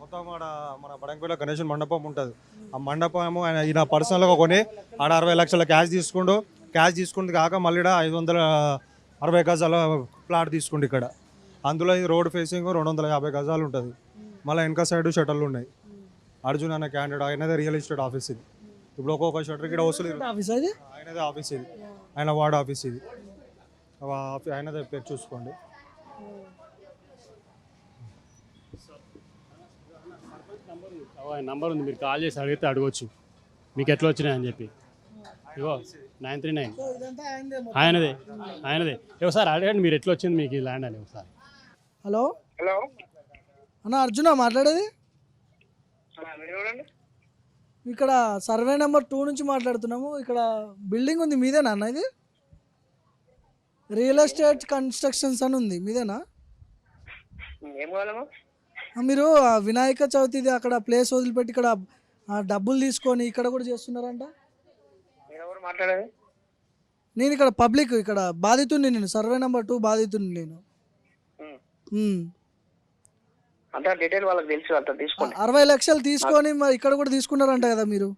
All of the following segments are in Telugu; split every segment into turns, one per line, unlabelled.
మొత్తం మన బడంపేట గణేశన్ మండపం ఉంటుంది. ఆ మండపం ఈయన పర్సనల్గా కొని ఆడ 60 లక్షల క్యాష్ తీసుకుంది కాక మళ్ళీ 560 గజాల ప్లాట్ తీసుకుంది ఇక్కడ. అందులో ఇది రోడ్ ఫేసింగ్ 250 గజాలు ఉంటుంది. మళ్ళీ వెనక సైడ్ షటర్లు ఉన్నాయి. అర్జున్ అనే క్యాండిడేట్ ఆయనదే రియల్ ఎస్టేట్ ఆఫీస్ ఇది. ఇప్పుడు ఒక్కొక్క షటర్ ఇక్కడ వస్తుంది. ఆయనదే ఆఫీస్ ఇది, ఆయన వార్డ్ ఆఫీస్ ఇది. ఆయనదే పేరు చూసుకోండి.
నంబర్ ఉంది, మీరు కాల్ చేసి అడిగితే అడగవచ్చు మీకు ఎట్లా వచ్చినాయని చెప్పి. ఇగో 939 ఆయనదే. ఒకసారి అడగండి మీరు ఎట్లా వచ్చింది మీకు ఈ ల్యాండ్ అని ఒకసారి.
హలో అన్న, అర్జున మాట్లాడేది? ఇక్కడ సర్వే నెంబర్ 2 నుంచి మాట్లాడుతున్నాము. ఇక్కడ బిల్డింగ్ ఉంది, మీదేనా అన్న? ఇది రియల్ ఎస్టేట్ కన్స్ట్రక్షన్స్ అని ఉంది, మీదేనా? మీరు వినాయక చవితిది అక్కడ ప్లేస్ వదిలిపెట్టి ఇక్కడ డబ్బులు తీసుకొని ఇక్కడ కూడా చేస్తున్నారంట. నేను ఇక్కడ పబ్లిక్, ఇక్కడ బాధితుడిని, నేను సర్వే నెంబర్ 2 బాధితుడిని నేను. 60 లక్షలు తీసుకొని మరి ఇక్కడ కూడా తీసుకున్నారంట కదా మీరు.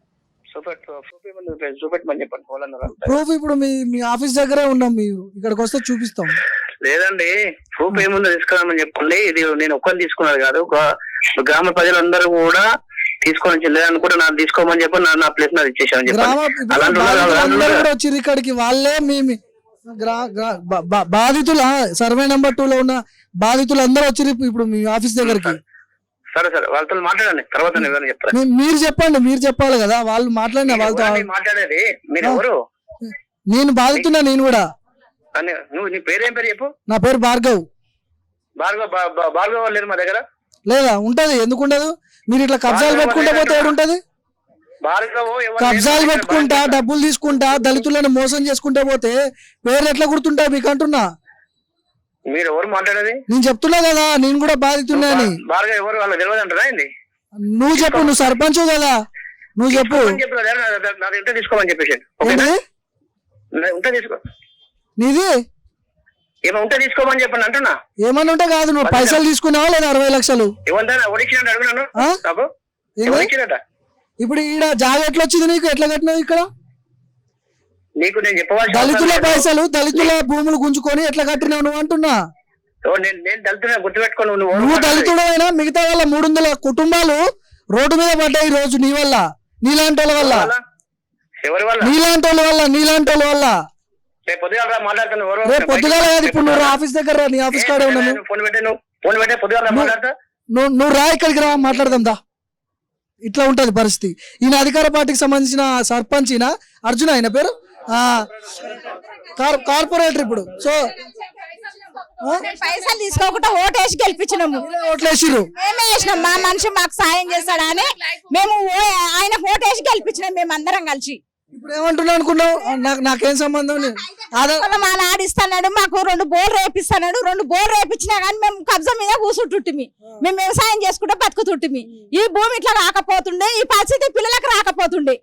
ప్రూఫ్ ఇప్పుడు మీ ఆఫీస్ దగ్గరే ఉన్నాం, మీరు ఇక్కడికి వస్తే చూపిస్తాం.
లేదండి, ప్రూఫ్ ఏముందో తీసుకురామని చెప్పండి. ఇది నేను ఒక్కరిని తీసుకున్నది కాదు, గ్రామ ప్రజలందరూ కూడా తీసుకొని లేదని కూడా నాకు తీసుకోమని చెప్పి నా ప్లేస్ నాకు ఇచ్చేసామని చెప్పి
వచ్చి ఇక్కడికి వాళ్ళే బాధితుల సర్వే నెంబర్ 2 లో ఉన్న బాధితులు అందరూ వచ్చి ఇప్పుడు మీ ఆఫీస్ దగ్గరికి.
సరే వాళ్ళతో మాట్లాడండి, తర్వాత చెప్తాను.
మీరు చెప్పండి, మీరు చెప్పాలి కదా. వాళ్ళు మాట్లాడిన వాళ్ళతో
మాట్లాడేది. మీరు ఎవరు?
నేను బాధితున్నా, నేను కూడా.
నువ్వు నీ పేరు ఏం పేరు చెప్పు?
నా పేరు భార్గవ్.
భార్గవ్ లేదు మా దగ్గర.
లేదా? ఉంటది, ఎందుకు ఉండదు? మీరు ఇట్లా కబ్జాలు పెట్టుకుంటా పోతే ఏడుంటది? కబ్జాలు పెట్టుకుంటా డబ్బులు తీసుకుంటా దళితులను మోసం చేసుకుంటా పోతే పేర్లు ఎట్లా గుర్తుంటా మీకు అంటున్నా.
మీరు ఎవరు మాట్లాడేది?
నేను చెప్తున్నా కదా, నేను కూడా బాధితున్నాని.
ఎవరు వాళ్ళకి తెలియదు అంటారా?
నువ్వు చెప్పు, నువ్వు సర్పంచ్ కదా, నువ్వు చెప్పు.
తీసుకోమని చెప్పేసి
నీది
ఏమంటే తీసుకోమని చెప్పండి అంటున్నా.
ఏమన్నా ఉంటే కాదు, నువ్వు పైసలు తీసుకున్నావా లేదా? 60 లక్షలు ఇప్పుడు ఈడ జాగా ఎట్లా వచ్చింది నీకు? ఎట్లా కట్టినావు ఇక్కడ?
నీకు నేను చెప్పవాలి.
దళితుల పైసలు దళితుల భూములు గుంజుకొని ఎట్లా కట్టినావు నువ్వు అంటున్నా. నువ్వు దళితుడైనా మిగతా వాళ్ళ 300 కుటుంబాలు రోడ్డు మీద పడ్డాయి ఈ రోజు నీ వల్ల, నీలాంటి వాళ్ళ వల్ల, నీలాంటి వాళ్ళ వల్ల. రేపు పొద్దుగాల కాదు, ఇప్పుడు నువ్వు ఆఫీస్ దగ్గర, నీ ఆఫీస్ కాడే ఉన్నాను. నువ్వు రా, ఇక్కడికి రా, మాట్లాడదాం దా. ఇట్లా ఉంటది పరిస్థితి. ఈయన అధికార పార్టీకి సంబంధించిన సర్పంచ్, ఈయన అర్జున్, ఆయన పేరు కార్పొరేటర్. ఇప్పుడు సో
పైసలు తీసుకోకుండా ఓటేసి గెలిపించినాము.
ఓట్లేసిరు,
మేమే వేసినాం. మా మనిషి మాకు సాయం చేస్తాడని మేము ఆయన ఓటేసి గెలిపించినాం, మేము అందరం కలిసి.
ఇప్పుడు ఏమంటున్నా అనుకున్నావు? నాకేం సంబంధం లేదు.
మా నాడిస్తున్నాడు, మాకు 2 బోర్లు రేపిస్తున్నాడు. 2 బోర్లు రేపించినా కానీ మేము కబ్జా మీద కూర్చుంటుంటిమి, మేము వ్యవసాయం చేసుకుంటే బతుకుతుంటిమి. ఈ భూమి ఇట్లా రాకపోతుండే, ఈ పరిస్థితి పిల్లలకు రాకపోతుండే.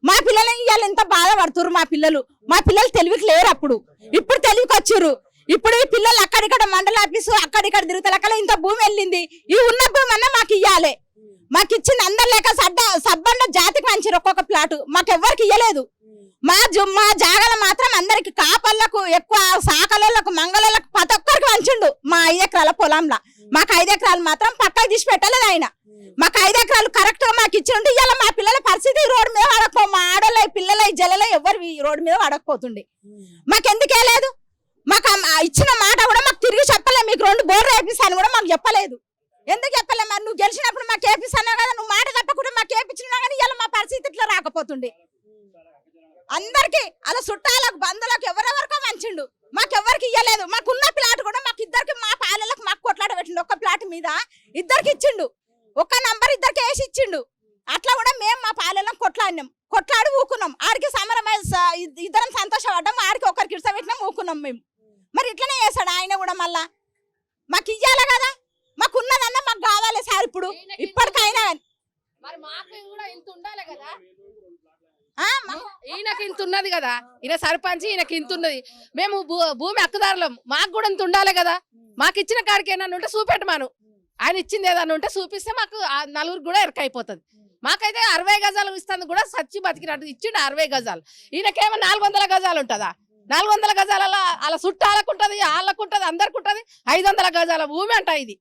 మా పిల్లలు ఇవాళ ఎంత బాధపడుతున్నారు. మా పిల్లలు తెలివికి లేరు అప్పుడు, ఇప్పుడు తెలివికి వచ్చారు. ఇప్పుడు ఈ పిల్లలు అక్కడిక్కడ మండల ఆఫీసు అక్కడిక్కడ తిరుగుతలకల ఇంత భూమి వెళ్ళింది. ఈ ఉన్న భూమి అన్నా మాకు ఇవ్వాలి. మాకు ఇచ్చింది అందరు లేక సబ్బండ జాతికి మంచి ఒక్కొక్క ప్లాట్ మాకెవ్వరికి ఇవ్వలేదు. మా జాగాల మాత్రం అందరికి కాపళ్ళకు, ఎక్కువ సాకలకు, మంగళలకు, ప్రతి ఒక్కరికి మంచిండు. మా 5 ఎకరాల పొలంలో మాకు 5 ఎకరాలు మాత్రం పక్కకు తీసి పెట్టలేదు ఆయన. మాకు 5 ఎకరాలు కరెక్ట్ గా మాకు ఇచ్చిండు. ఇవాళ మా పిల్లల పరిస్థితి రోడ్డు మీద పడకపో, మా ఆడలై పిల్లలై జలలై ఎవరు రోడ్డు మీద పడకపోతుండే. మాకెందుకే లేదు? మాకు ఇచ్చిన మాట కూడా మాకు తిరిగి చెప్పలే. మీకు 2 బోర్లు వేపిస్తాను కూడా మాకు చెప్పలేదు. ఎందుకు చెప్పలే? మరి నువ్వు గెలిచినప్పుడు మాకు వేపిస్తాను కదా, నువ్వు మాట తప్పకుండా మాకు వేపించినా కానీ ఇలా మా పరిస్థితి ఇట్లా రాకపోతుండే. అందరికి అలా చుట్టాలకు బంధువులకు ఎవరెవరికో మంచిండు, మాకెవ్వరికి ఇవ్వలేదు. మాకున్న ప్లాట్ కూడా మాకు ఇద్దరికి, మా పాలలకు మాకు కొట్లాట పెట్టిండు. ఒక్క ప్లాట్ మీద ఇద్దరికి ఇచ్చిండు, ఒక్క నంబర్ ఇద్దరికి వేసి ఇచ్చిండు. అట్లా కూడా మేము మా పాలలకు కొట్లాడి ఊకున్నాం. ఆడికి సమరమై ఇద్దరం సంతోషపడ్డాం, ఆడికి ఒకరికి ఇడ్సబెట్టినాం, ఊకున్నాం మేము. మరి ఇట్లనే చేస్తాడు ఆయన కూడా. మళ్ళా మాకు ఇయ్యాలి కదా, మాకున్నదన్నా మాకు కావాలి సార్. ఇప్పుడు ఇప్పటికైనా
ఈయనకి ఇంత ఉన్నది కదా, ఈయన సర్పంచ్, ఈయనకి ఇంత ఉన్నది. మేము భూమి హక్కుదారులం, మాకు కూడా ఇంత ఉండాలి కదా. మాకు ఇచ్చిన కాడికి ఏమన్నా ఉంటే చూపెట్టమాను. ఆయన ఇచ్చింది ఏదైనా ఉంటే చూపిస్తే మాకు ఆ నలుగురు కూడా ఎరకైపోతుంది. మాకైతే 60 గజాలు ఇస్తుంది కూడా సచ్చి బతికినట్టు ఇచ్చిండు 60 గజాలు. ఈయనకేమో 400 గజాలు ఉంటుందా? 400 గజాలలో అలా చుట్టాలకు ఉంటుంది, వాళ్ళకు ఉంటుంది, అందరికి ఉంటుంది. 500 గజాల భూమి అంట ఇది.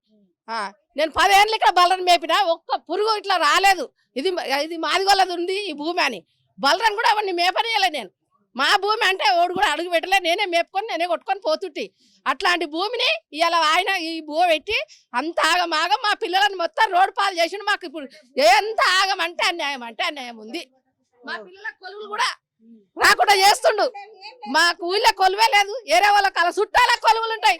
నేను 10 ఏళ్ళు ఇక్కడ బలరన్ మేపిన, ఒక్క పురుగు ఇట్లా రాలేదు. ఇది మాదిగోళ్ళది ఉంది ఈ భూమి అని. బలరన్ కూడా అవన్నీ మేపనీయలే నేను. మా భూమి అంటే ఓడు కూడా అడుగు పెట్టలే, నేనే మేపుకొని నేనే కొట్టుకొని పోతుంటి. అట్లాంటి భూమిని ఇలా ఆయన ఈ భూ పెట్టి అంత ఆగమాగం మా పిల్లలను మొత్తం రోడ్డు పాలు చేసిండు. మాకు ఇప్పుడు ఎంత ఆగం అంటే అన్యాయం ఉంది. మా పిల్లల కొలువులు కూడా రాకుండా చేస్తుండు. మాకు ఊళ్ళో కొలువే లేదు, ఏరే వాళ్ళకి అలా చుట్టాల కొలువులు ఉంటాయి.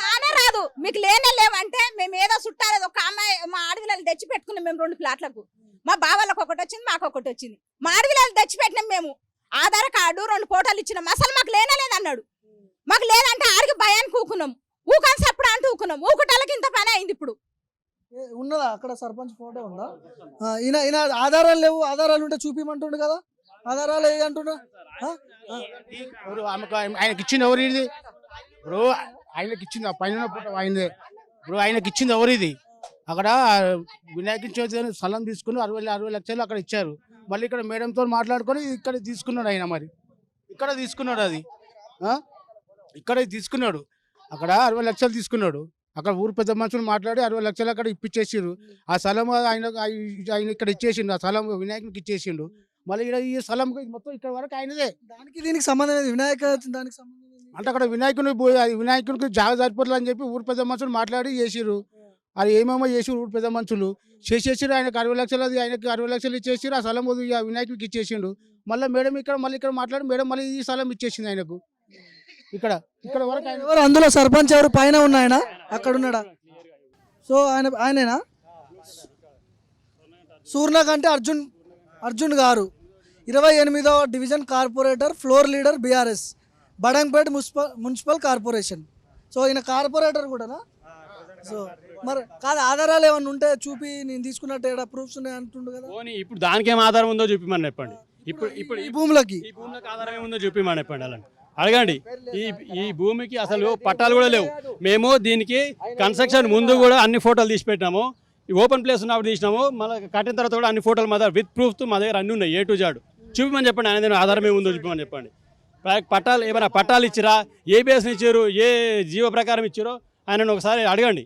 రానే రాదు, మీకు లేనే లేవంటే మేము ఏదో చుట్టాలేదు. ఒక అమ్మాయి మా ఆడవిల్లలు తెచ్చి పెట్టుకున్నాం మేము 2 ప్లాట్లకు. మా బావాళ్ళకి ఒకటి వచ్చింది, మాకు ఒకటి వచ్చింది. మా ఆడవిల్లలు తెచ్చి పెట్టినాం మేము. ఆధార్ కార్డు 2 ఫోటోలు ఇచ్చినాం. అసలు మాకు లేనే లేదన్నాడు. మాకు లేదంటే ఆడికి భయానికి ఊకున్నాం. ఊకాని సప్పుడు అంటూ ఊకున్నాం. ఊకటాలకి ఇంత పని అయింది. ఇప్పుడు
ఉన్నదా అక్కడ సర్పంచ్ ఫోటో ఉందా? ఈయన ఆధారాలు లేవు, ఆధారాలు ఉంటే చూపిమంటుండు కదా. ఆధారాలు ఏ అంటున్నా?
ఆయనకి ఇచ్చింది ఎవరు ఇది? ఇప్పుడు ఆయనకి ఇచ్చింది ఆ పైన ఫోటో ఆయనదే. ఇప్పుడు ఆయనకి ఇచ్చింది ఎవరు ఇది? అక్కడ వినాయక చవితి స్థలం తీసుకుని 60 లక్షలు అక్కడ ఇచ్చారు. మళ్ళీ ఇక్కడ మేడంతో మాట్లాడుకొని ఇక్కడ తీసుకున్నాడు ఆయన. మరి ఇక్కడ తీసుకున్నాడు, అది ఇక్కడ తీసుకున్నాడు. అక్కడ 60 లక్షలు తీసుకున్నాడు. అక్కడ ఊరు పెద్ద మనుషులు మాట్లాడి 60 లక్షలు అక్కడ ఇప్పించేసిండు. ఆ స్థలం ఆయన ఇక్కడ ఇచ్చేసిండు. ఆ స్థలం వినాయకునికి ఇచ్చేసిండు. మళ్ళీ ఇక్కడ ఈ స్థలం మొత్తం ఇక్కడ వరకు ఆయనదే.
దానికి దీనికి సంబంధం లేదు. వినాయక దానికి సంబంధం
అంటే అక్కడ వినాయకునికి జాగా సరిపోతుంది అని చెప్పి ఊరు పెద్ద మనుషులు మాట్లాడి చేసిర్రు. అది ఏమేమో చేసిరు ఊరు పెద్ద మనుషులు చేసేసారు. ఆయనకు 60 లక్షలు, అది ఆయనకి 60 లక్షలు ఇచ్చేసారు. ఆ స్థలం వినాయకుడికి ఇచ్చేసిండు. మళ్ళీ మేడం ఇక్కడ మాట్లాడి మేడం మళ్ళీ ఈ స్థలం ఇచ్చేసింది ఆయనకు. ఇక్కడ వరకు
ఎవరు అందులో సర్పంచ్ ఎవరు? పైన ఉన్న ఆయన అక్కడ ఉన్నాడా? సో ఆయనేనా? సూర్ణకంటే అర్జున్ గారు 28వ division corporator, floor leader BRS, Badangpet municipal corporation. So ఈయన కార్పొరేటర్ కూడానా? సో మరి కాదు, ఆధారాలు ఏమన్నా ఉంటే చూపి నేను తీసుకున్నట్టు ఏడా ప్రూఫ్స్ ఉన్నాయి అంటుండు కదా.
ఇప్పుడు దానికి ఏం ఆధారం ఉందో చూపిమని చెప్పండి. ఇప్పుడు
ఈ భూములకి
ఆధారం ఏముందో చూపిమని చెప్పండి. అలా అడగండి. ఈ భూమికి అసలు పట్టాలు కూడా లేవు. మేము దీనికి కన్స్ట్రక్షన్ ముందు కూడా అన్ని ఫోటోలు తీసి పెట్టినాము. ఓపెన్ ప్లేస్ ఉన్నప్పుడు తీసినాము. మళ్ళీ కట్టిన తర్వాత కూడా అన్ని ఫోటోలు మా దగ్గర విత్ ప్రూఫ్తో మా దగ్గర అన్ని ఉన్నాయి. ఏ టు జాడు చూపిమని చెప్పండి. ఆయన ఆధారం ఏముందో చూపిమని చెప్పండి. పట్టాలు ఏమైనా పట్టాలు ఇచ్చిరా, ఏ బేస్ని ఇచ్చారు, ఏ జీవ ప్రకారం ఇచ్చారో ఆయనను ఒకసారి అడగండి.